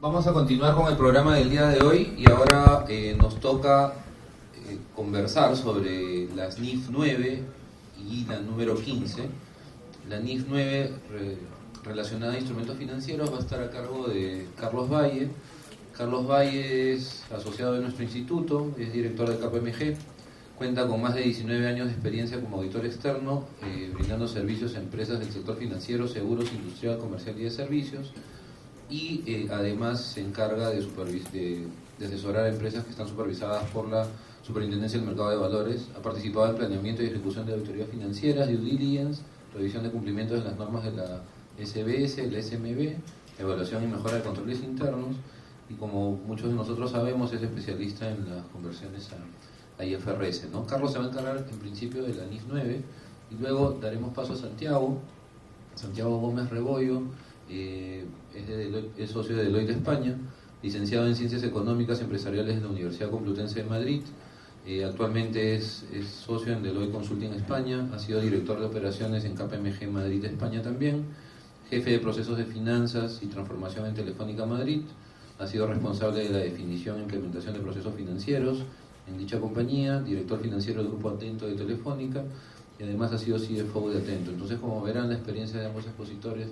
Vamos a continuar con el programa del día de hoy y ahora nos toca conversar sobre las NIF 9 y la número 15. La NIF 9 relacionada a instrumentos financieros va a estar a cargo de Carlos Valle. Carlos Valle es asociado de nuestro instituto, es director de KPMG, cuenta con más de 19 años de experiencia como auditor externo, brindando servicios a empresas del sector financiero, seguros, industrial, comercial y de servicios, y además se encarga de asesorar a empresas que están supervisadas por la Superintendencia del Mercado de Valores. Ha participado en planeamiento y ejecución de auditorías financieras, due diligence, revisión de cumplimiento de las normas de la SBS, la SMB, evaluación y mejora de controles internos, y como muchos de nosotros sabemos es especialista en las conversiones a IFRS, ¿no? Carlos se va a encargar en principio de la NIF 9 y luego daremos paso a Santiago Gómez Rebollo. Es socio de Deloitte España, licenciado en Ciencias Económicas Empresariales de la Universidad Complutense de Madrid. Actualmente es socio en Deloitte Consulting España, ha sido director de operaciones en KPMG Madrid España también, jefe de procesos de finanzas y transformación en Telefónica Madrid, ha sido responsable de la definición e implementación de procesos financieros en dicha compañía, director financiero del Grupo Atento de Telefónica y además ha sido CFO de Atento. Entonces, como verán, la experiencia de ambos expositores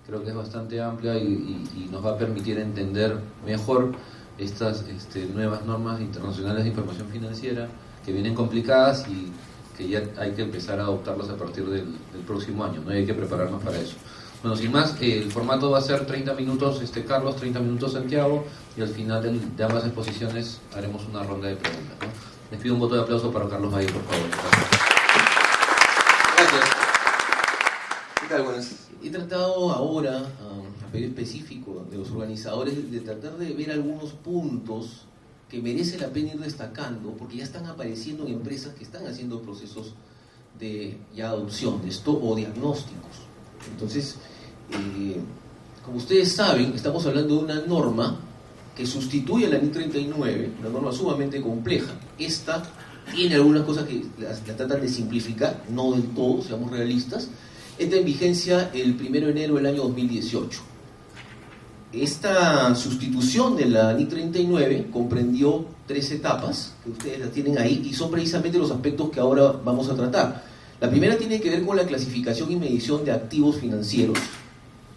creo que es bastante amplia y nos va a permitir entender mejor estas nuevas normas internacionales de información financiera que vienen complicadas y que ya hay que empezar a adoptarlas a partir del próximo año, ¿no? Y hay que prepararnos para eso. Bueno, sin más, el formato va a ser 30 minutos Carlos, 30 minutos Santiago, y al final de ambas exposiciones haremos una ronda de preguntas, ¿no? Les pido un voto de aplauso para Carlos Valle, por favor. Gracias. ¿Qué tal? Buenas. He tratado ahora, a pedido específico de los organizadores, de tratar de ver algunos puntos que merece la pena ir destacando, porque ya están apareciendo en empresas que están haciendo procesos de adopción de esto o diagnósticos. Entonces, como ustedes saben, estamos hablando de una norma que sustituye a la NIF 39, una norma sumamente compleja. Esta tiene algunas cosas que la tratan de simplificar, no del todo, seamos realistas. Entra en vigencia el 1 de enero del año 2018. Esta sustitución de la NIF 39 comprendió 3 etapas, que ustedes las tienen ahí, y son precisamente los aspectos que ahora vamos a tratar. La primera tiene que ver con la clasificación y medición de activos financieros,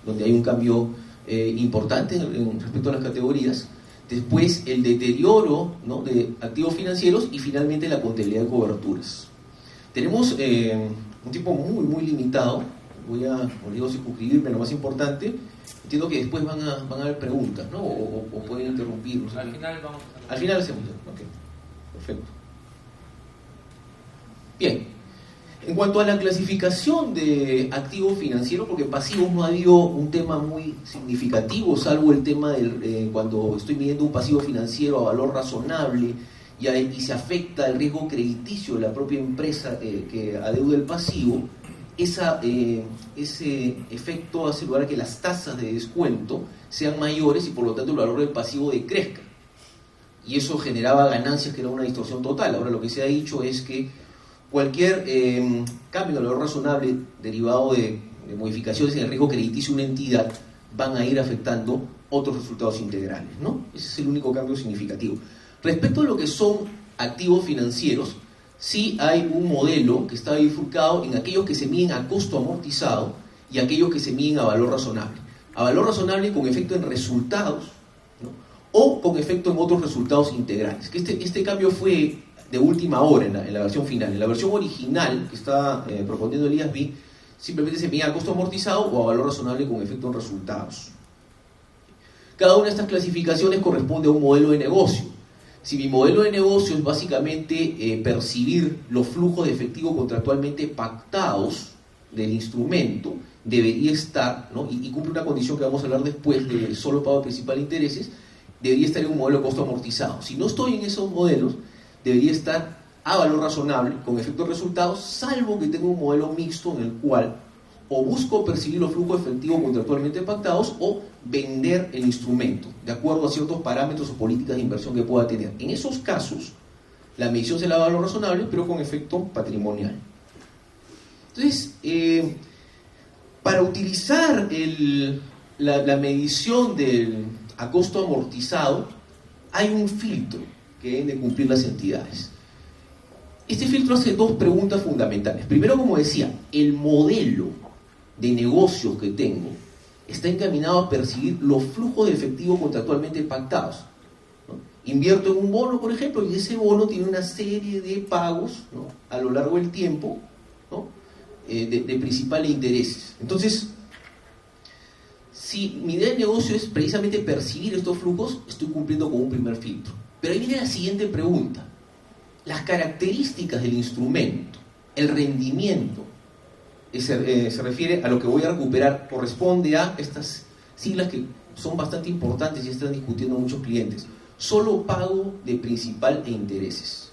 donde hay un cambio importante respecto a las categorías. Después, el deterioro, ¿no?, de activos financieros, y finalmente la contabilidad de coberturas. Tenemos un tiempo muy limitado. Voy a circunscribirme a lo más importante. Entiendo que después van a haber preguntas, ¿no? O pueden interrumpirnos. Al final vamos a... Al final hacemos. Ok, perfecto. Bien. En cuanto a la clasificación de activos financieros, porque pasivos no ha habido un tema muy significativo, salvo el tema cuando estoy midiendo un pasivo financiero a valor razonable y se afecta el riesgo crediticio de la propia empresa que adeuda el pasivo, ese efecto hace lugar a que las tasas de descuento sean mayores y por lo tanto el valor del pasivo decrezca. Y eso generaba ganancias, que era una distorsión total. Ahora lo que se ha dicho es que cualquier cambio de valor razonable derivado de modificaciones en el riesgo crediticio de una entidad van a ir afectando otros resultados integrales, ¿no? Ese es el único cambio significativo. Respecto a lo que son activos financieros, sí hay un modelo que está bifurcado en aquellos que se miden a costo amortizado y aquellos que se miden a valor razonable. A valor razonable con efecto en resultados, ¿no?, o con efecto en otros resultados integrales. Que este cambio fue de última hora en la versión final. En la versión original que está proponiendo el IASB, simplemente se mide a costo amortizado o a valor razonable con efecto en resultados. Cada una de estas clasificaciones corresponde a un modelo de negocio. Si mi modelo de negocio es básicamente percibir los flujos de efectivo contractualmente pactados del instrumento, debería estar, ¿no?, y cumple una condición que vamos a hablar después de solo pago principal e intereses, debería estar en un modelo de costo amortizado. Si no estoy en esos modelos, debería estar a valor razonable con efectos resultados, salvo que tenga un modelo mixto en el cual o busco percibir los flujos efectivos contractualmente pactados o vender el instrumento, de acuerdo a ciertos parámetros o políticas de inversión que pueda tener. En esos casos, la medición será a valor razonable, pero con efecto patrimonial. Entonces, para utilizar la medición del a costo amortizado, hay un filtro que deben de cumplir las entidades. Este filtro hace dos preguntas fundamentales. Primero, como decía, el modelo de negocios que tengo está encaminado a percibir los flujos de efectivo contractualmente pactados, ¿no? Invierto en un bono, por ejemplo, y ese bono tiene una serie de pagos, ¿no?, a lo largo del tiempo, ¿no?, de principal e intereses. Entonces, si mi idea de negocio es precisamente percibir estos flujos, estoy cumpliendo con un primer filtro. Pero ahí viene la siguiente pregunta. Las características del instrumento, el rendimiento, se refiere a lo que voy a recuperar, corresponde a estas siglas que son bastante importantes y están discutiendo muchos clientes. Solo pago de principal e intereses.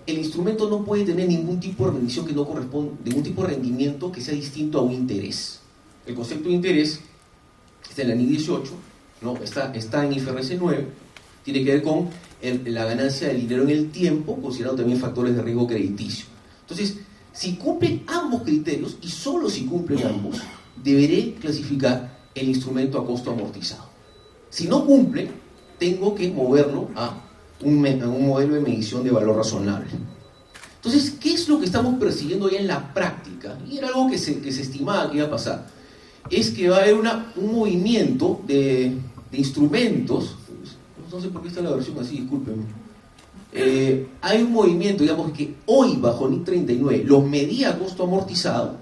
El instrumento no puede tener ningún tipo de rendición que no corresponda, ningún tipo de rendimiento que sea distinto a un interés. El concepto de interés está en la NIF 18, ¿no? está en IFRS 9, tiene que ver con la ganancia del dinero en el tiempo, considerando también factores de riesgo crediticio. Entonces, si cumplen ambos criterios, y solo si cumplen ambos, deberé clasificar el instrumento a costo amortizado. Si no cumple, tengo que moverlo a un modelo de medición de valor razonable. Entonces, ¿qué es lo que estamos persiguiendo ya en la práctica? Y era algo que se estimaba que iba a pasar. Es que va a haber un movimiento de instrumentos. No sé por qué está la versión así, discúlpenme. Hay un movimiento, digamos, que hoy bajo NIF 39 los medí a costo amortizado,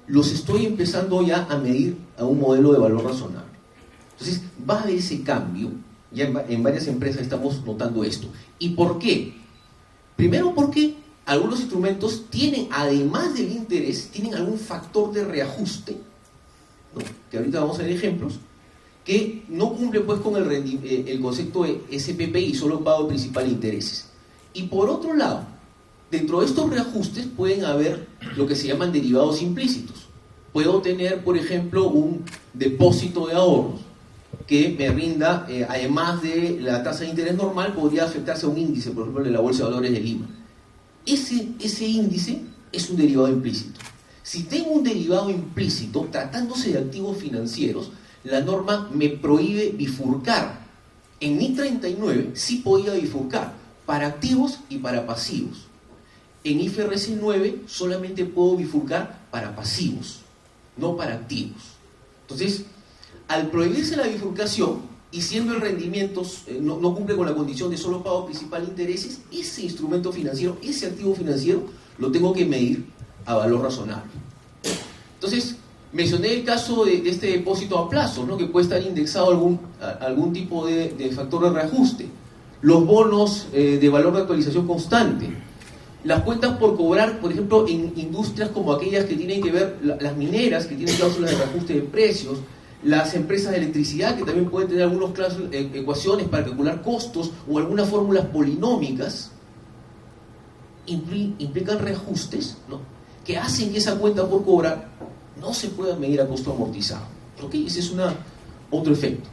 los estoy empezando ya a medir a un modelo de valor razonable. Entonces, va a haber ese cambio. Ya en varias empresas estamos notando esto. ¿Y por qué? Primero porque algunos instrumentos tienen, además del interés, tienen algún factor de reajuste, ¿no?, que ahorita vamos a ver ejemplos, que no cumple pues con el concepto de SPPI, solo pago principal e intereses. Y por otro lado, dentro de estos reajustes pueden haber lo que se llaman derivados implícitos. Puedo tener, por ejemplo, un depósito de ahorros que me rinda, además de la tasa de interés normal, podría afectarse a un índice, por ejemplo, de la Bolsa de Valores de Lima. Ese índice es un derivado implícito. Si tengo un derivado implícito, tratándose de activos financieros, la norma me prohíbe bifurcar. En NIF 39 sí podía bifurcar para activos y para pasivos. En IFRS 9 solamente puedo bifurcar para pasivos, no para activos. Entonces, al prohibirse la bifurcación y siendo el rendimiento no cumple con la condición de solo pago principal e intereses, ese instrumento financiero, ese activo financiero, lo tengo que medir a valor razonable. Entonces, mencioné el caso de este depósito a plazo, ¿no?, que puede estar indexado a algún tipo de factor de reajuste. Los bonos de valor de actualización constante. Las cuentas por cobrar, por ejemplo, en industrias como aquellas que tienen que ver, las mineras, que tienen cláusulas de reajuste de precios, las empresas de electricidad, que también pueden tener algunas ecuaciones para calcular costos o algunas fórmulas polinómicas, implican reajustes, ¿no?, que hacen que esa cuenta por cobrar no se pueda medir a costo amortizado. ¿Ok? Ese es otro efecto.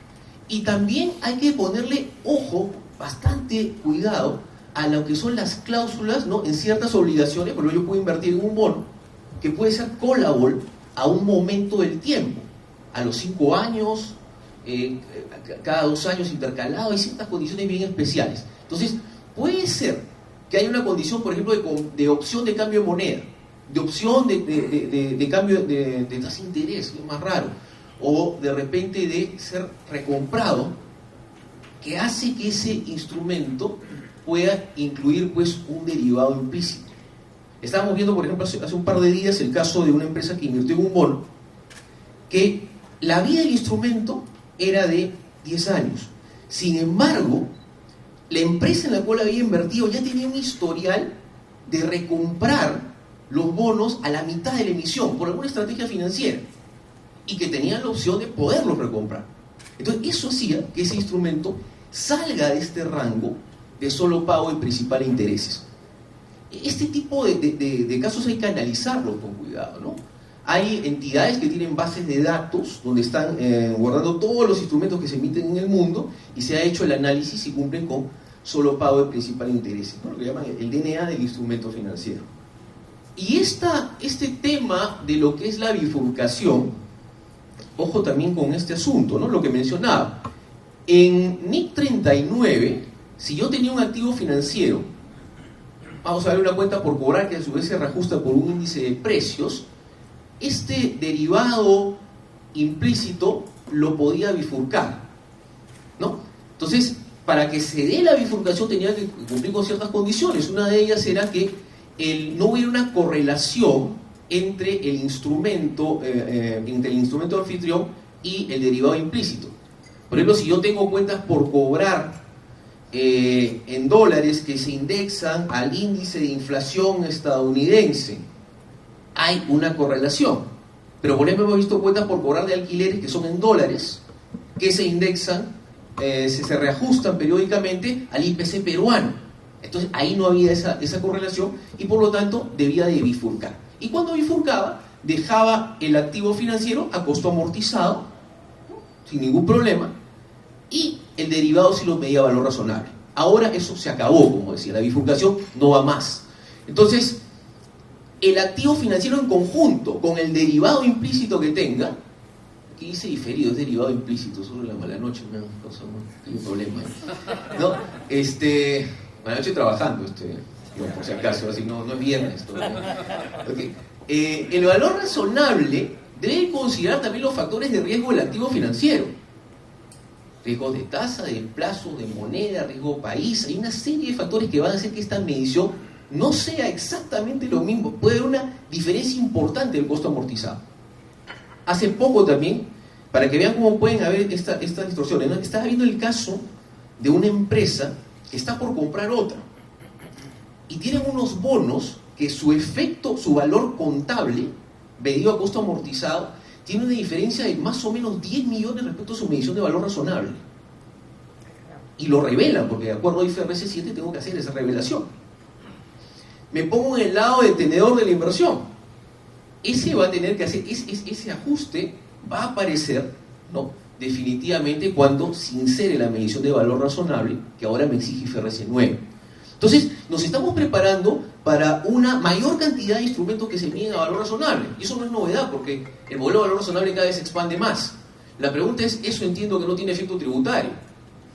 Y también hay que ponerle ojo, bastante cuidado, a lo que son las cláusulas, ¿no?, en ciertas obligaciones. Por ejemplo, yo puedo invertir en un bono que puede ser callable a un momento del tiempo, a los 5 años, cada 2 años intercalado. Hay ciertas condiciones bien especiales. Entonces, puede ser que haya una condición, por ejemplo, de opción de cambio de moneda, de opción de cambio de tasa de interés, que es más raro, o de repente de ser recomprado, que hace que ese instrumento pueda incluir pues un derivado implícito. Estábamos viendo, por ejemplo, hace un par de días el caso de una empresa que invirtió en un bono, que la vida del instrumento era de 10 años. Sin embargo, la empresa en la cual había invertido ya tenía un historial de recomprar los bonos a la mitad de la emisión por alguna estrategia financiera y que tenían la opción de poderlos recomprar. Entonces, eso hacía que ese instrumento salga de este rango de solo pago de principal e intereses. Este tipo de casos hay que analizarlos con cuidado, ¿no? Hay entidades que tienen bases de datos donde están guardando todos los instrumentos que se emiten en el mundo y se ha hecho el análisis y cumplen con solo pago de principal e intereses, ¿no?, lo que llaman el DNA del instrumento financiero. Y este tema de lo que es la bifurcación, ojo también con este asunto, ¿no?, lo que mencionaba. En NIF 39, si yo tenía un activo financiero, vamos a ver una cuenta por cobrar que a su vez se reajusta por un índice de precios, este derivado implícito lo podía bifurcar, ¿no? Entonces, para que se dé la bifurcación tenía que cumplir con ciertas condiciones. Una de ellas era que no hubiera una correlación entre el instrumento anfitrión y el derivado implícito. Por ejemplo, si yo tengo cuentas por cobrar en dólares que se indexan al índice de inflación estadounidense, hay una correlación. Pero por ejemplo hemos visto cuentas por cobrar de alquileres que son en dólares, que se indexan, se reajustan periódicamente al IPC peruano. Entonces ahí no había esa correlación y por lo tanto debía de bifurcar. Y cuando bifurcaba, dejaba el activo financiero a costo amortizado, ¿no?, sin ningún problema, y el derivado sí lo medía a valor razonable. Ahora eso se acabó, como decía, la bifurcación no va más. Entonces, el activo financiero en conjunto con el derivado implícito que tenga, aquí dice diferido, es derivado implícito, solo la mala noche, no hay un problema ahí, ¿no? Mala noche trabajando, por si acaso, así no es viernes todavía. Okay. El valor razonable debe considerar también los factores de riesgo del activo financiero. Riesgos de tasa, de plazo, de moneda, riesgo país. Hay una serie de factores que van a hacer que esta medición no sea exactamente lo mismo. Puede haber una diferencia importante del costo amortizado. Hace poco también, para que vean cómo pueden haber estas distorsiones, ¿no?, estaba viendo el caso de una empresa que está por comprar otra. Y tienen unos bonos que su efecto, su valor contable, medido a costo amortizado, tiene una diferencia de más o menos 10 millones respecto a su medición de valor razonable. Y lo revelan, porque de acuerdo a IFRS 7 tengo que hacer esa revelación. Me pongo en el lado de tenedor de la inversión. Ese va a tener que hacer, ese ajuste va a aparecer, ¿no?, definitivamente cuando se insere la medición de valor razonable, que ahora me exige IFRS 9. Entonces, nos estamos preparando para una mayor cantidad de instrumentos que se miden a valor razonable. Y eso no es novedad, porque el modelo de valor razonable cada vez se expande más. La pregunta es, eso entiendo que no tiene efecto tributario.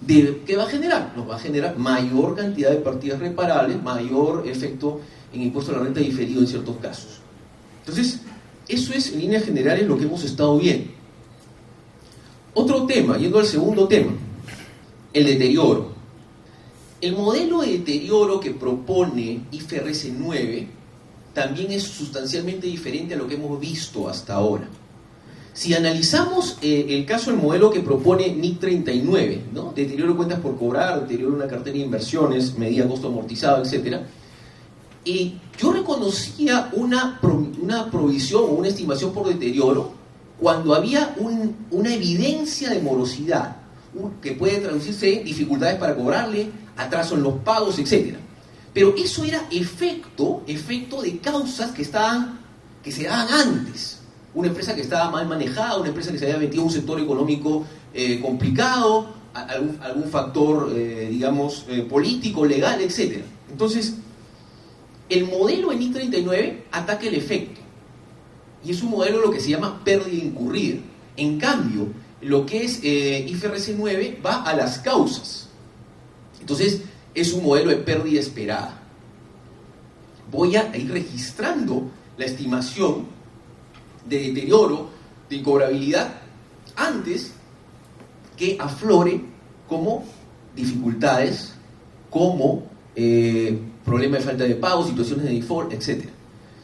¿Qué va a generar? Nos va a generar mayor cantidad de partidas reparables, mayor efecto en impuesto a la renta diferido en ciertos casos. Entonces, eso es en líneas generales lo que hemos estado viendo. Otro tema, yendo al segundo tema, el deterioro. El modelo de deterioro que propone IFRS 9 también es sustancialmente diferente a lo que hemos visto hasta ahora. Si analizamos el caso del modelo que propone NIF 39, ¿no?, deterioro de cuentas por cobrar, deterioro de una cartera de inversiones, medida costo amortizado, etc., yo reconocía una provisión o una estimación por deterioro cuando había una evidencia de morosidad, que puede traducirse en dificultades para cobrarle, atraso en los pagos, etc. Pero eso era efecto de causas que se daban antes. Una empresa que estaba mal manejada, una empresa que se había metido en un sector económico complicado, algún factor, político, legal, etc. Entonces, el modelo en NIF 39 ataca el efecto. Y es un modelo lo que se llama pérdida incurrida. En cambio, lo que es IFRS 9 va a las causas. Entonces, es un modelo de pérdida esperada. Voy a ir registrando la estimación de deterioro, de incobrabilidad, antes que aflore como dificultades, como problema de falta de pago, situaciones de default, etc.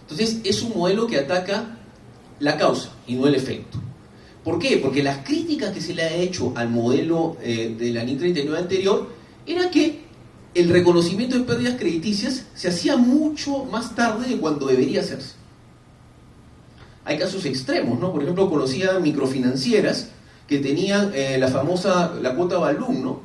Entonces, es un modelo que ataca la causa y no el efecto. ¿Por qué? Porque las críticas que se le ha hecho al modelo de la NIF 39 anterior era que el reconocimiento de pérdidas crediticias se hacía mucho más tarde de cuando debería hacerse. Hay casos extremos, ¿no? Por ejemplo, conocía microfinancieras que tenían la cuota balloon, ¿no?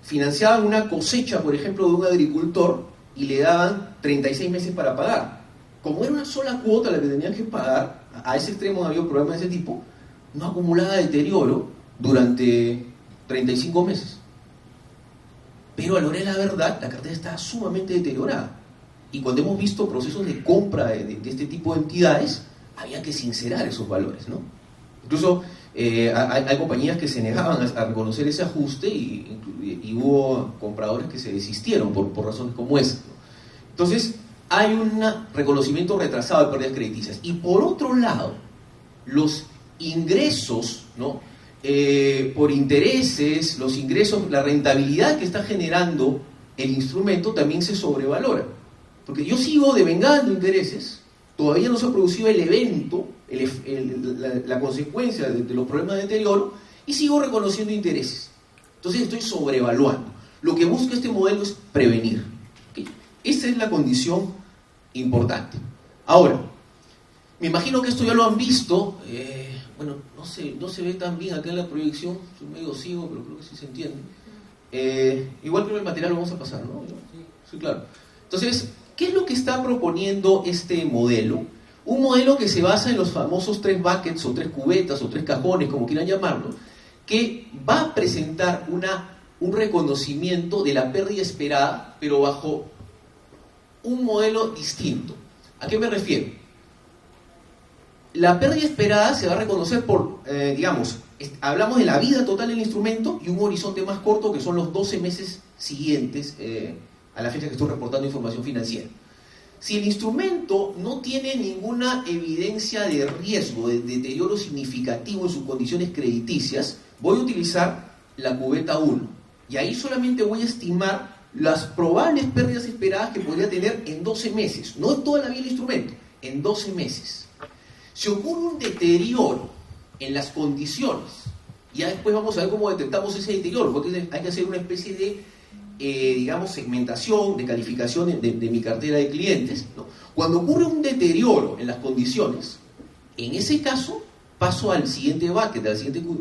Financiaban una cosecha, por ejemplo, de un agricultor y le daban 36 meses para pagar. Como era una sola cuota la que tenían que pagar, a ese extremo había problemas de ese tipo, no acumulaba deterioro durante 35 meses. Pero a la hora de la verdad, la cartera estaba sumamente deteriorada. Y cuando hemos visto procesos de compra de este tipo de entidades, había que sincerar esos valores, ¿no? Incluso Hay compañías que se negaban a reconocer ese ajuste y hubo compradores que se desistieron por razones como esa, ¿no? Entonces, hay un reconocimiento retrasado de pérdidas crediticias. Y por otro lado, los ingresos, ¿no? Por intereses, los ingresos, la rentabilidad que está generando el instrumento también se sobrevalora. Porque yo sigo devengando intereses, todavía no se ha producido el evento, la consecuencia de los problemas de deterioro, y sigo reconociendo intereses. Entonces estoy sobrevaluando. Lo que busca este modelo es prevenir. ¿Okay? Esa es la condición importante. Ahora, me imagino que esto ya lo han visto. Bueno, no se ve tan bien acá en la proyección, soy medio ciego, pero creo que sí se entiende. Igual creo que el material lo vamos a pasar, ¿no? Sí, claro. Entonces, ¿qué es lo que está proponiendo este modelo? Un modelo que se basa en los famosos 3 buckets, o 3 cubetas, o 3 cajones, como quieran llamarlo, que va a presentar un reconocimiento de la pérdida esperada, pero bajo un modelo distinto. ¿A qué me refiero? La pérdida esperada se va a reconocer por, hablamos de la vida total del instrumento y un horizonte más corto que son los 12 meses siguientes a la fecha que estoy reportando información financiera. Si el instrumento no tiene ninguna evidencia de riesgo, de deterioro significativo en sus condiciones crediticias, voy a utilizar la cubeta 1. Y ahí solamente voy a estimar las probables pérdidas esperadas que podría tener en 12 meses. No en toda la vida del instrumento, en 12 meses. Si ocurre un deterioro en las condiciones, ya después vamos a ver cómo detectamos ese deterioro, porque hay que hacer una especie de segmentación, de calificación de mi cartera de clientes, ¿no? Cuando ocurre un deterioro en las condiciones, en ese caso paso al siguiente bucket,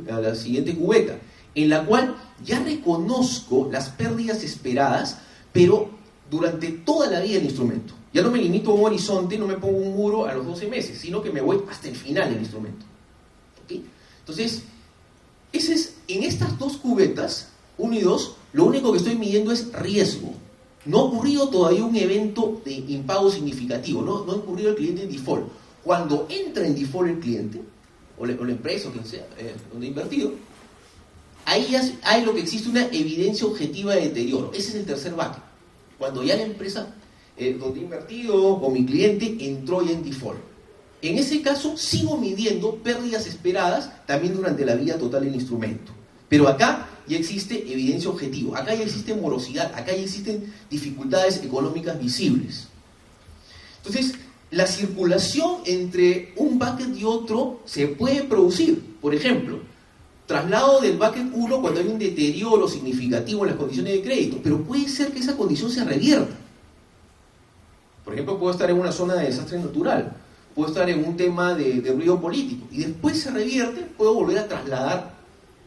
a la siguiente cubeta, en la cual ya reconozco las pérdidas esperadas, pero durante toda la vida del instrumento. Ya no me limito a un horizonte, no me pongo un muro a los 12 meses, sino que me voy hasta el final del instrumento. ¿Okay? Entonces, en estas 2 cubetas, 1 y 2, lo único que estoy midiendo es riesgo. No ha ocurrido todavía un evento de impago significativo, no ha ocurrido el cliente en default. Cuando entra en default el cliente, o la empresa, o quien sea, donde ha invertido, ahí hay lo que existe una evidencia objetiva de deterioro. Ese es el tercer bucket. Cuando ya la empresa donde he invertido o mi cliente entró ya en default. En ese caso, sigo midiendo pérdidas esperadas también durante la vida total del instrumento. Pero acá ya existe evidencia objetiva, acá ya existe morosidad, acá ya existen dificultades económicas visibles. Entonces, la circulación entre un bucket y otro se puede producir. Por ejemplo, traslado del bucket 1 cuando hay un deterioro significativo en las condiciones de crédito, pero puede ser que esa condición se revierta. Por ejemplo, puedo estar en una zona de desastre natural, puedo estar en un tema de ruido político, y después se revierte, puedo volver a trasladar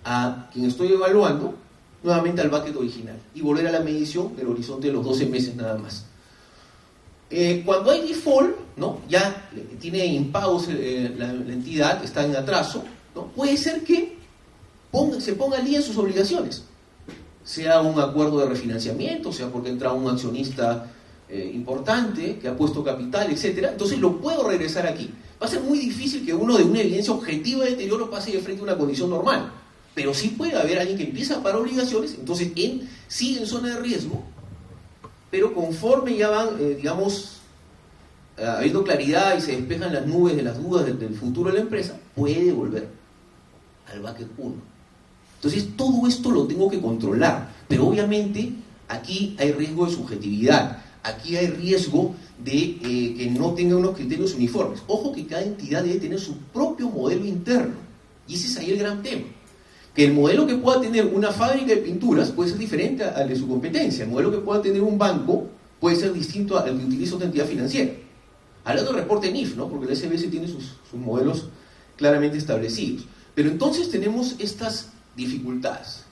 a quien estoy evaluando nuevamente al bucket original y volver a la medición del horizonte de los 12 meses nada más. Cuando hay default, ¿no? Ya tiene impagos la entidad, está en atraso, ¿no? Puede ser que se ponga al día en sus obligaciones, sea un acuerdo de refinanciamiento, sea porque entra un accionista importante que ha puesto capital, etcétera. Entonces lo puedo regresar aquí. Va a ser muy difícil que uno de una evidencia objetiva de deterioro pase de frente a una condición normal, pero sí puede haber alguien que empieza a pagar obligaciones, entonces sigue en zona de riesgo, pero conforme ya van, habiendo claridad y se despejan las nubes de las dudas del futuro de la empresa, puede volver al bucket 1. Entonces todo esto lo tengo que controlar, pero obviamente aquí hay riesgo de subjetividad, aquí hay riesgo de que no tenga unos criterios uniformes. Ojo que cada entidad debe tener su propio modelo interno, y ese es ahí el gran tema. Que el modelo que pueda tener una fábrica de pinturas puede ser diferente al de su competencia. El modelo que pueda tener un banco puede ser distinto al que utiliza otra entidad financiera. Hablando del reporte NIF, ¿no? Porque el SBS tiene sus modelos claramente establecidos. Pero entonces tenemos estas dificultades.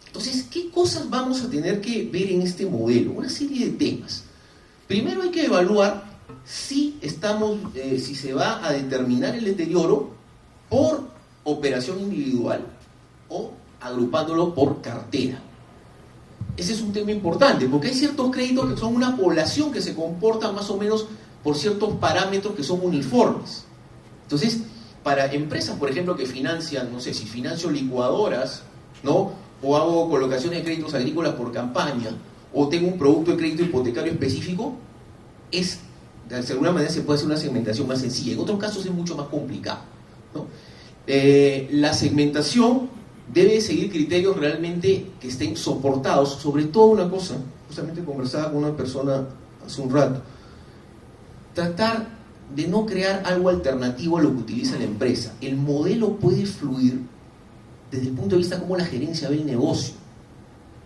Entonces, ¿qué cosas vamos a tener que ver en este modelo? Una serie de temas. Primero hay que evaluar si se va a determinar el deterioro por operación individual o agrupándolo por cartera. Ese es un tema importante, porque hay ciertos créditos que son una población que se comporta más o menos por ciertos parámetros que son uniformes. Entonces, Para empresas, por ejemplo, que financian, no sé, si financio licuadoras, ¿no? O hago colocaciones de créditos agrícolas por campaña, o tengo un producto de crédito hipotecario específico, de alguna manera se puede hacer una segmentación más sencilla. En otros casos es mucho más complicado, ¿no? La segmentación debe seguir criterios realmente que estén soportados, sobre todo una cosa, justamente conversaba con una persona hace un rato, tratar de no crear algo alternativo a lo que utiliza la empresa. El modelo puede fluir desde el punto de vista como la gerencia ve el negocio.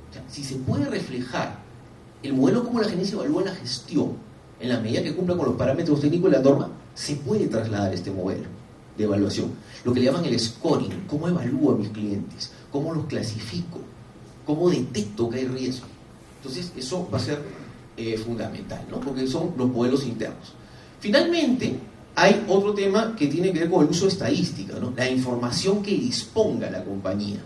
O sea, si se puede reflejar el modelo como la gerencia evalúa la gestión, en la medida que cumpla con los parámetros técnicos de la norma, se puede trasladar este modelo de evaluación. Lo que le llaman el scoring, cómo evalúo a mis clientes, cómo los clasifico, cómo detecto que hay riesgo. Entonces, eso va a ser fundamental, ¿no? Porque son los modelos internos. Finalmente, hay otro tema que tiene que ver con el uso de estadística, ¿no? La información que disponga la compañía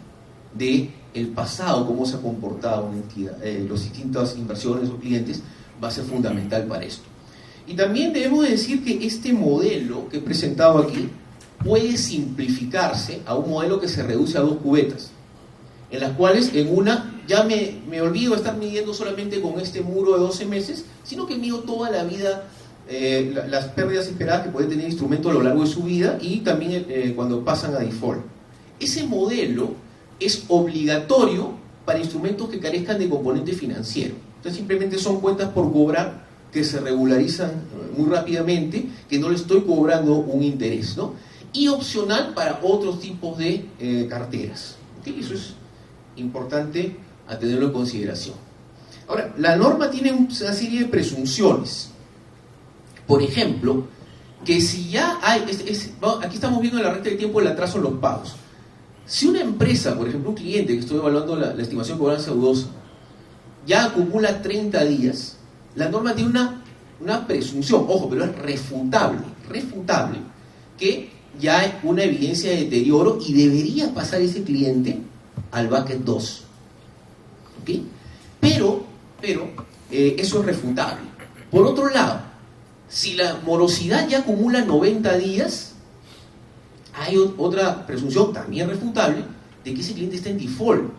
de el pasado, cómo se ha comportado una entidad, las distintas inversiones o clientes, va a ser fundamental para esto. Y también debemos decir que este modelo que he presentado aquí puede simplificarse a un modelo que se reduce a 2 cubetas, en las cuales en una ya me olvido de estar midiendo solamente con este muro de 12 meses, sino que mido toda la vida, las pérdidas esperadas que puede tener el instrumento a lo largo de su vida y también cuando pasan a default. Ese modelo es obligatorio para instrumentos que carezcan de componente financiero. Entonces simplemente son cuentas por cobrar que se regularizan muy rápidamente, que no le estoy cobrando un interés, ¿no? Y opcional para otros tipos de carteras. ¿Okay? Eso es importante a tenerlo en consideración. Ahora, la norma tiene una serie de presunciones. Por ejemplo, que si ya hay, aquí estamos viendo en la recta de tiempo el atraso en los pagos. Si una empresa, por ejemplo un cliente, que estoy evaluando la estimación de cobranza deudosa, ya acumula 30 días, la norma tiene una presunción, ojo, pero es refutable, que ya hay una evidencia de deterioro y debería pasar ese cliente al bucket 2. ¿Okay? Pero eso es refutable. Por otro lado, si la morosidad ya acumula 90 días, hay otra presunción también refutable de que ese cliente está en default.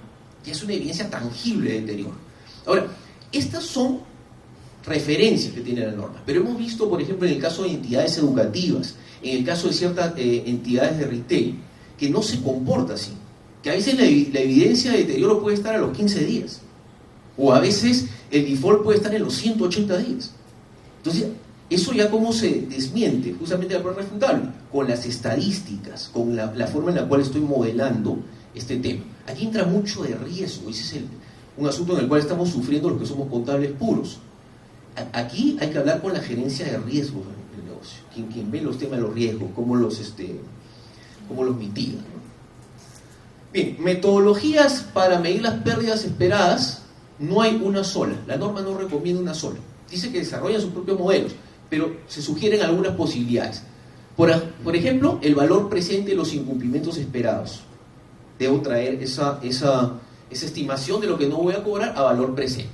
Ya es una evidencia tangible de deterioro. Ahora, estas son referencias que tiene la norma, pero hemos visto, por ejemplo, en el caso de entidades educativas, en el caso de ciertas entidades de retail, que no se comporta así, que a veces la evidencia de deterioro puede estar a los 15 días, o a veces el default puede estar en los 180 días. Entonces, eso ya como se desmiente, justamente la prueba refutable, con las estadísticas, con la forma en la cual estoy modelando este tema. Aquí entra mucho de riesgo, ese es un asunto en el cual estamos sufriendo los que somos contables puros. Aquí hay que hablar con la gerencia de riesgos del negocio, quien ve los temas de los riesgos, cómo los mitiga, ¿no? Bien, metodologías para medir las pérdidas esperadas, no hay una sola, la norma no recomienda una sola. Dice que desarrollan sus propios modelos, pero se sugieren algunas posibilidades. Por ejemplo, el valor presente de los incumplimientos esperados. Debo traer esa estimación de lo que no voy a cobrar a valor presente.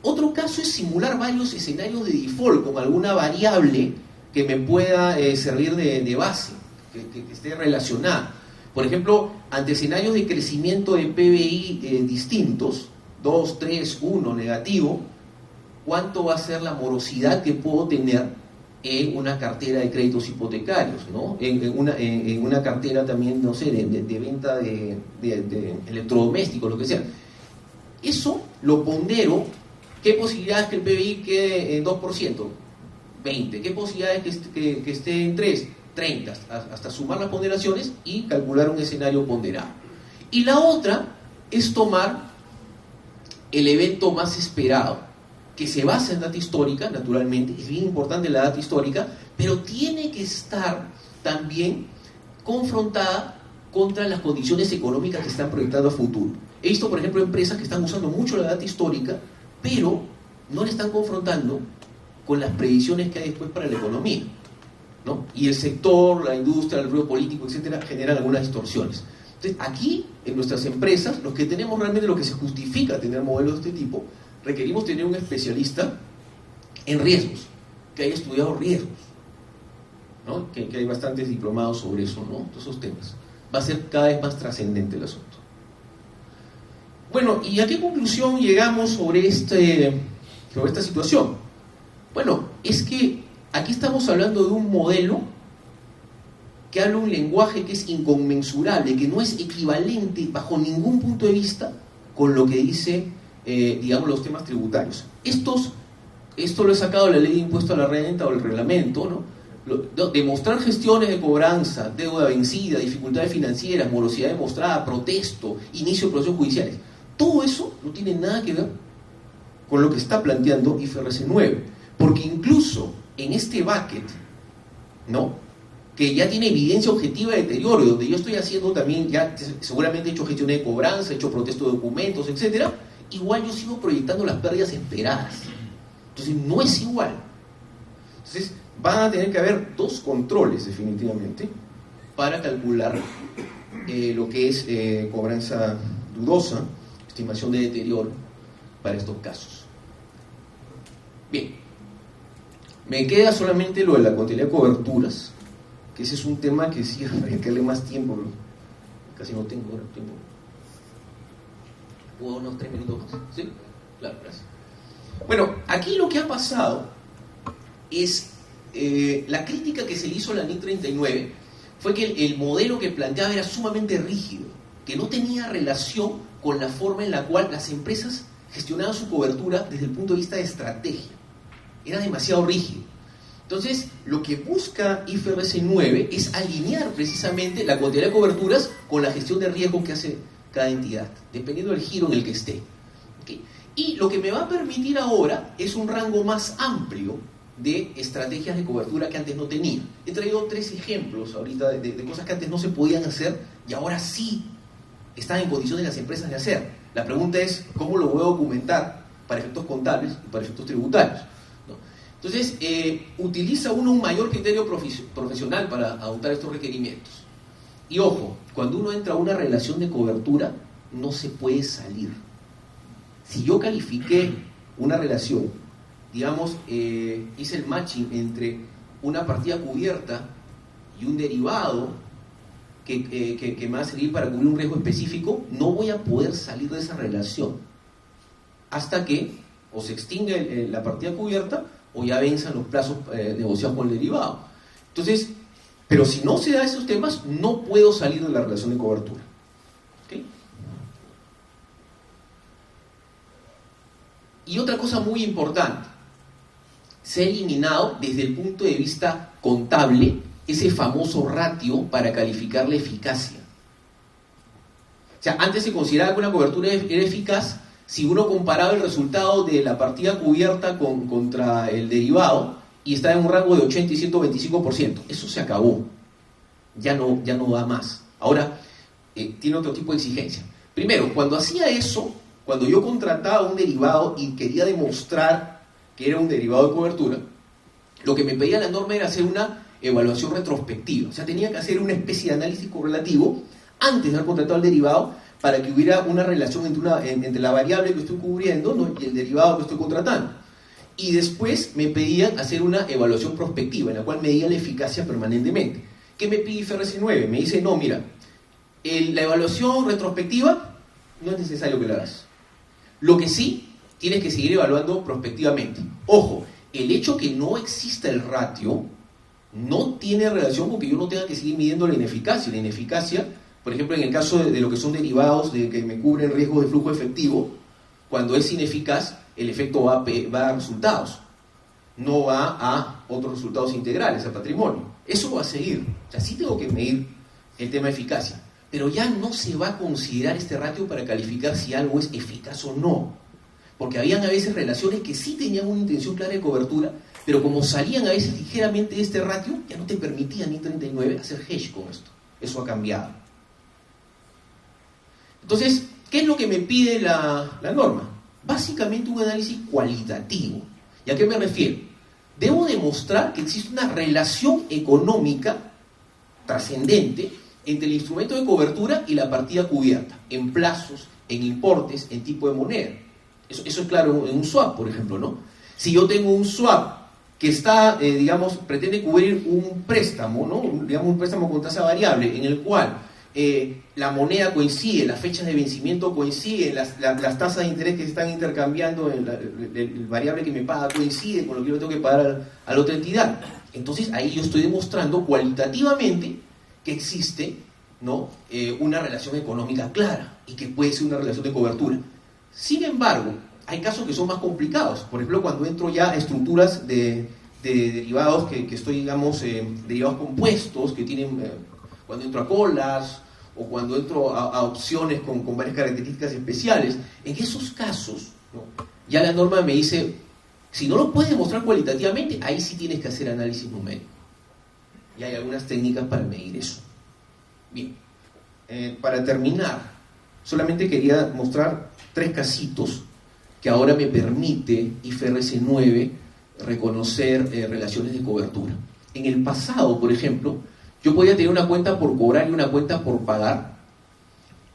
Otro caso es simular varios escenarios de default con alguna variable que me pueda servir de base, que esté relacionada. Por ejemplo, ante escenarios de crecimiento de PBI distintos, 2, 3, 1, negativo, ¿cuánto va a ser la morosidad que puedo tener en una cartera de créditos hipotecarios, ¿no? En una cartera también, no sé, de venta de electrodomésticos, lo que sea? Eso lo pondero. ¿Qué posibilidades que el PBI quede en 2%? 20. ¿Qué posibilidades que esté en 3? 30. Hasta sumar las ponderaciones y calcular un escenario ponderado. Y la otra es tomar el evento más esperado, que se basa en data histórica, naturalmente, es bien importante la data histórica, pero tiene que estar también confrontada contra las condiciones económicas que están proyectando a futuro. He visto, por ejemplo, empresas que están usando mucho la data histórica, pero no le están confrontando con las previsiones que hay después para la economía, ¿no? Y el sector, la industria, el ruido político, etcétera, generan algunas distorsiones. Entonces, aquí, en nuestras empresas, los que tenemos realmente lo que se justifica tener modelos de este tipo, requerimos tener un especialista en riesgos, que haya estudiado riesgos. ¿no? Que hay bastantes diplomados sobre eso, ¿no? Todos esos temas. Va a ser cada vez más trascendente el asunto. Bueno, ¿y a qué conclusión llegamos sobre esta situación? Bueno, es que aquí estamos hablando de un modelo que habla un lenguaje que es inconmensurable, que no es equivalente bajo ningún punto de vista con lo que dice, digamos, los temas tributarios. Esto lo he sacado de la ley de impuesto a la renta o el reglamento, ¿no? Demostrar gestiones de cobranza, deuda vencida, dificultades financieras, morosidad demostrada, protesto, inicio de procesos judiciales. Todo eso no tiene nada que ver con lo que está planteando IFRS 9, porque incluso en este bucket, ¿no?, que ya tiene evidencia objetiva de deterioro, donde yo estoy haciendo también, ya seguramente he hecho gestiones de cobranza, he hecho protesto de documentos, etcétera, igual yo sigo proyectando las pérdidas esperadas. Entonces no es igual. Entonces van a tener que haber dos controles definitivamente para calcular lo que es cobranza dudosa, estimación de deterioro para estos casos. Bien, me queda solamente lo de la contabilidad de coberturas, que ese es un tema que sí habría que darle más tiempo, pero casi no tengo ahora tiempo. ¿Puedo unos 3 minutos más? ¿Sí? Claro, gracias. Bueno, aquí lo que ha pasado es la crítica que se le hizo a la NIF 39 fue que el modelo que planteaba era sumamente rígido, que no tenía relación con la forma en la cual las empresas gestionaban su cobertura desde el punto de vista de estrategia. Era demasiado rígido. Entonces, lo que busca IFRS 9 es alinear precisamente la contabilidad de coberturas con la gestión de riesgo que hace cada entidad, dependiendo del giro en el que esté. ¿Okay? Y lo que me va a permitir ahora es un rango más amplio de estrategias de cobertura que antes no tenía. He traído 3 ejemplos ahorita de cosas que antes no se podían hacer y ahora sí están en condiciones las empresas de hacer. La pregunta es, ¿cómo lo voy a documentar para efectos contables y para efectos tributarios? ¿No? Entonces, utiliza uno un mayor criterio profesional para adoptar estos requerimientos. Y ojo, cuando uno entra a una relación de cobertura, no se puede salir. Si yo califiqué una relación, digamos, hice el matching entre una partida cubierta y un derivado que me va a servir para cubrir un riesgo específico, no voy a poder salir de esa relación hasta que o se extinga la partida cubierta o ya venzan los plazos negociados con el derivado. Entonces, pero si no se da esos temas, no puedo salir de la relación de cobertura. ¿Okay? Y otra cosa muy importante, se ha eliminado desde el punto de vista contable ese famoso ratio para calificar la eficacia. O sea, antes se consideraba que una cobertura era eficaz si uno comparaba el resultado de la partida cubierta contra el derivado y estaba en un rango de 80 y 125%. Eso se acabó. Ya no da más. Ahora tiene otro tipo de exigencia. Primero, cuando hacía eso, cuando yo contrataba un derivado y quería demostrar que era un derivado de cobertura, lo que me pedía la norma era hacer una evaluación retrospectiva. O sea, tenía que hacer una especie de análisis correlativo antes de haber contratado el derivado para que hubiera una relación entre la variable que estoy cubriendo, ¿no?, y el derivado que estoy contratando. Y después me pedían hacer una evaluación prospectiva, en la cual medía la eficacia permanentemente. ¿Qué me pide IFRS 9? Me dice, no, mira, la evaluación retrospectiva no es necesario que la hagas. Lo que sí, tienes que seguir evaluando prospectivamente. Ojo, el hecho que no exista el ratio no tiene relación con que yo no tenga que seguir midiendo la ineficacia. La ineficacia, por ejemplo, en el caso de lo que son derivados de que me cubren riesgos de flujo efectivo, cuando es ineficaz, el efecto va a resultados, no va a otros resultados integrales, a patrimonio. Eso va a seguir. O sea, sí tengo que medir el tema de eficacia, pero ya no se va a considerar este ratio para calificar si algo es eficaz o no. Porque habían a veces relaciones que sí tenían una intención clara de cobertura, pero como salían a veces ligeramente de este ratio, ya no te permitía ni 39 hacer hedge con esto. Eso ha cambiado. Entonces, ¿qué es lo que me pide la norma? Básicamente un análisis cualitativo. ¿Y a qué me refiero? Debo demostrar que existe una relación económica trascendente entre el instrumento de cobertura y la partida cubierta, en plazos, en importes, en tipo de moneda. Eso es claro en un swap, por ejemplo, ¿no? Si yo tengo un swap que está, digamos, pretende cubrir un préstamo, ¿no? Digamos, un préstamo con tasa variable, en el cual la moneda coincide, las fechas de vencimiento coinciden, las tasas de interés que se están intercambiando, el variable que me paga coincide con lo que yo tengo que pagar a la otra entidad. Entonces ahí yo estoy demostrando cualitativamente que existe, ¿no? Una relación económica clara y que puede ser una relación de cobertura. Sin embargo, hay casos que son más complicados. Por ejemplo, cuando entro ya a estructuras de derivados que estoy, digamos, derivados compuestos, que tienen, cuando entro a colas o cuando entro a opciones con varias características especiales, en esos casos, ¿no? Ya la norma me dice, si no lo puedes demostrar cualitativamente, ahí sí tienes que hacer análisis numérico. Y hay algunas técnicas para medir eso. Bien, para terminar, solamente quería mostrar 3 casitos que ahora me permite IFRS 9 reconocer relaciones de cobertura. En el pasado, por ejemplo, yo podía tener una cuenta por cobrar y una cuenta por pagar,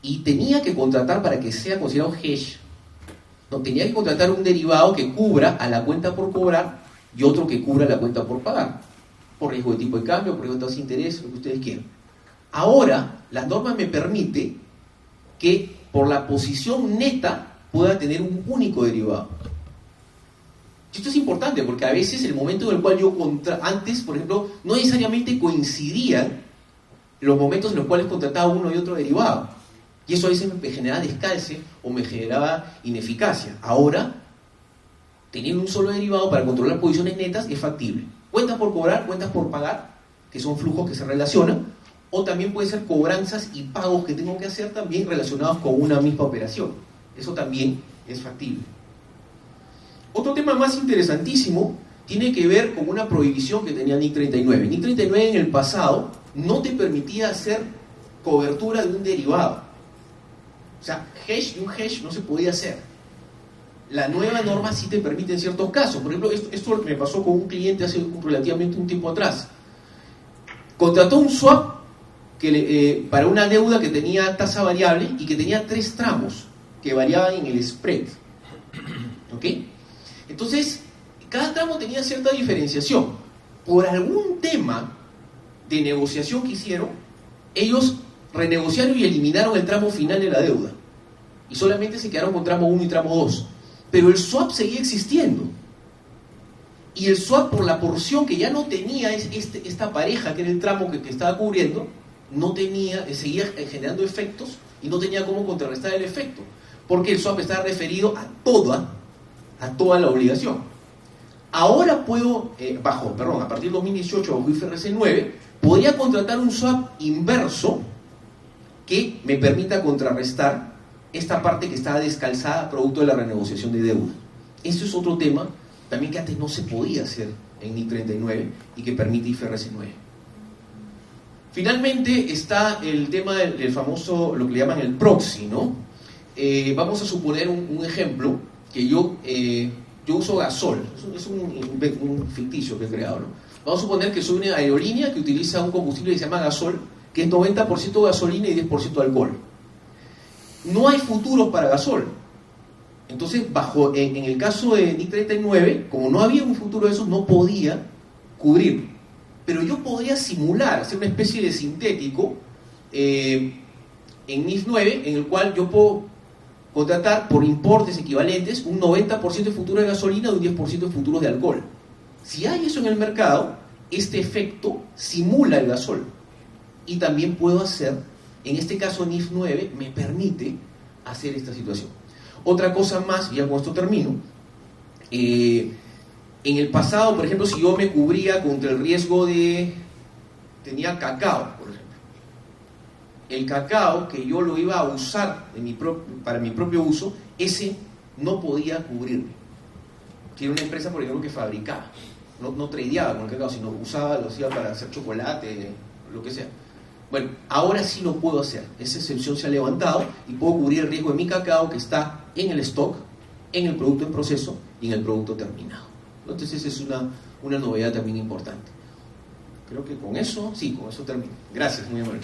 y tenía que contratar, para que sea considerado hedge, no, tenía que contratar un derivado que cubra a la cuenta por cobrar y otro que cubra la cuenta por pagar, por riesgo de tipo de cambio, por riesgo de tasa de interés, lo que ustedes quieran. Ahora, la norma me permite que por la posición neta pueda tener un único derivado. Esto es importante porque a veces el momento en el cual yo antes, por ejemplo, no necesariamente coincidían los momentos en los cuales contrataba uno y otro derivado. Y eso a veces me generaba descalce o me generaba ineficacia. Ahora, tener un solo derivado para controlar posiciones netas es factible. Cuentas por cobrar, cuentas por pagar, que son flujos que se relacionan, o también puede ser cobranzas y pagos que tengo que hacer también relacionados con una misma operación. Eso también es factible. Otro tema más interesantísimo tiene que ver con una prohibición que tenía NIC 39. NIC 39 en el pasado no te permitía hacer cobertura de un derivado. O sea, hedge de un hedge no se podía hacer. La nueva norma sí te permite en ciertos casos. Por ejemplo, esto me pasó con un cliente hace relativamente un tiempo atrás. Contrató un swap para una deuda que tenía tasa variable y que tenía 3 tramos que variaban en el spread. ¿Ok? Entonces, cada tramo tenía cierta diferenciación. Por algún tema de negociación que hicieron, ellos renegociaron y eliminaron el tramo final de la deuda. Y solamente se quedaron con tramo 1 y tramo 2. Pero el swap seguía existiendo. Y el swap, por la porción que ya no tenía esta pareja, que era el tramo que estaba cubriendo, no tenía, seguía generando efectos y no tenía cómo contrarrestar el efecto. Porque el swap estaba referido a toda la obligación. Ahora puedo, a partir del 2018, bajo IFRS 9, podría contratar un swap inverso que me permita contrarrestar esta parte que estaba descalzada producto de la renegociación de deuda. Eso es otro tema también que antes no se podía hacer en NIC 39 y que permite IFRS 9. Finalmente está el tema del famoso, lo que le llaman el proxy, ¿no? Vamos a suponer un ejemplo que yo uso Gasol, es un ficticio que he creado, ¿no? Vamos a suponer que soy una aerolínea que utiliza un combustible que se llama Gasol, que es 90% gasolina y 10% alcohol. No hay futuros para Gasol. Entonces, en el caso de NIC 39, como no había un futuro de esos, no podía cubrir. Pero yo podría simular, hacer una especie de sintético en NIF 9, en el cual yo puedo contratar por importes equivalentes un 90% de futuro de gasolina y un 10% de futuros de alcohol. Si hay eso en el mercado, este efecto simula el gasol. Y también puedo hacer, en este caso NIF 9 me permite hacer esta situación. Otra cosa más, y ya con esto termino, en el pasado, por ejemplo, si yo me cubría contra el riesgo tenía cacao, por ejemplo. El cacao que yo lo iba a usar para mi propio uso, ese no podía cubrirme. Tiene una empresa, por ejemplo, que fabricaba, no tradeaba con el cacao, sino lo hacía para hacer chocolate, lo que sea. Bueno, ahora sí lo puedo hacer. Esa excepción se ha levantado y puedo cubrir el riesgo de mi cacao que está en el stock, en el producto en proceso y en el producto terminado. Entonces esa es una novedad también importante. Creo que con eso termino. Gracias, muy amable.